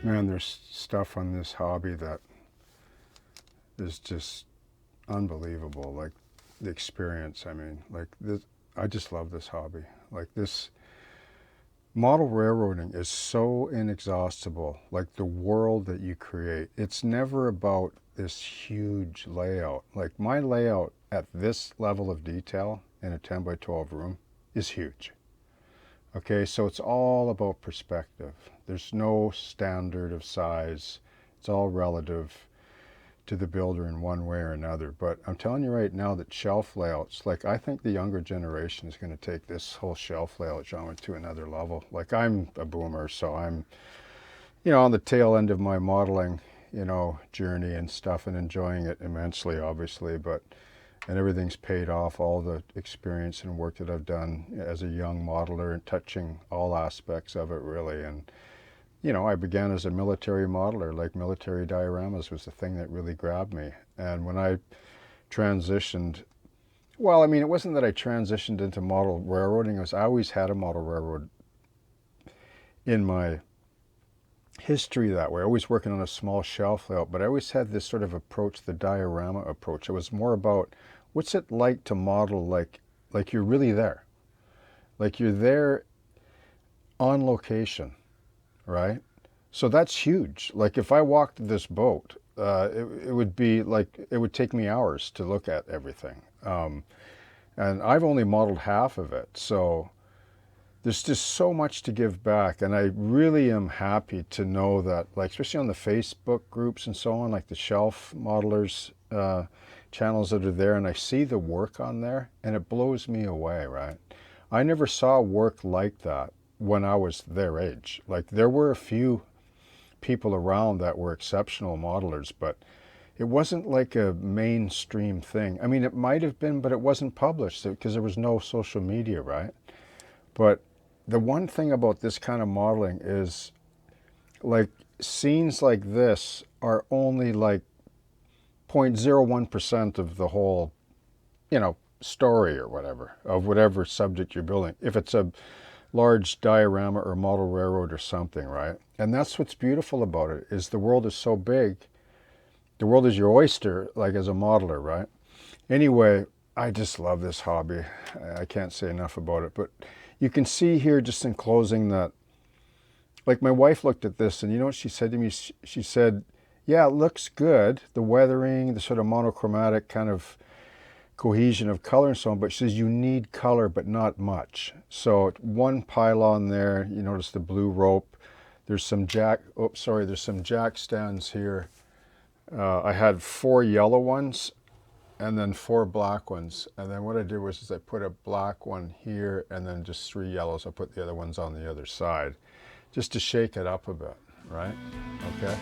Man, there's stuff on this hobby that is just unbelievable. Like the experience, I mean, like this, I just love this hobby. Like this model railroading is so inexhaustible. Like the world that you create, it's never about this huge layout. Like my layout at this level of detail in a 10 by 12 room is huge. Okay, so it's all about perspective. There's no standard of size. It's all relative to the builder in one way or another. But I'm telling you right now that shelf layouts, like I think the younger generation is going to take this whole shelf layout genre to another level. Like I'm a boomer, so I'm, on the tail end of my modeling, journey and stuff and enjoying it immensely, obviously, and everything's paid off, all the experience and work that I've done as a young modeler and touching all aspects of it really. And I began as a military modeler. Like military dioramas was the thing that really grabbed me. And when I transitioned, well, I mean, it wasn't that I transitioned into model railroading. I always had a model railroad in my history that way. Always working on a small shelf layout, but I always had this sort of approach, the diorama approach. It was more about what's it like to model like you're really there. Like you're there on location. Right? So that's huge. Like if I walked this boat, it would be like, it would take me hours to look at everything. And I've only modeled half of it. So there's just so much to give back. And I really am happy to know that, like, especially on the Facebook groups and so on, like the shelf modelers channels that are there, and I see the work on there and it blows me away, right? I never saw work like that when I was their age. Like there were a few people around that were exceptional modelers, but it wasn't like a mainstream thing. I mean, it might have been, but it wasn't published because there was no social media, right? But the one thing about this kind of modeling is like scenes like this are only like 0.01% of the whole, story or whatever, of whatever subject you're building. If it's a large diorama or model railroad or something, right? And that's what's beautiful about it, is the world is so big. The world is your oyster, like as a modeler, right? Anyway, I just love this hobby. I can't say enough about it. But you can see here just in closing that, like my wife looked at this and you know what she said to me? She said, yeah, it looks good. The weathering, the sort of monochromatic kind of cohesion of color and so on, but she says you need color but not much. So one pylon there, you notice the blue rope. There's some there's some jack stands here. I had 4 yellow ones and then 4 black ones. And then what I did was I put a black one here and then just 3 yellows. I put the other ones on the other side just to shake it up a bit, right? Okay.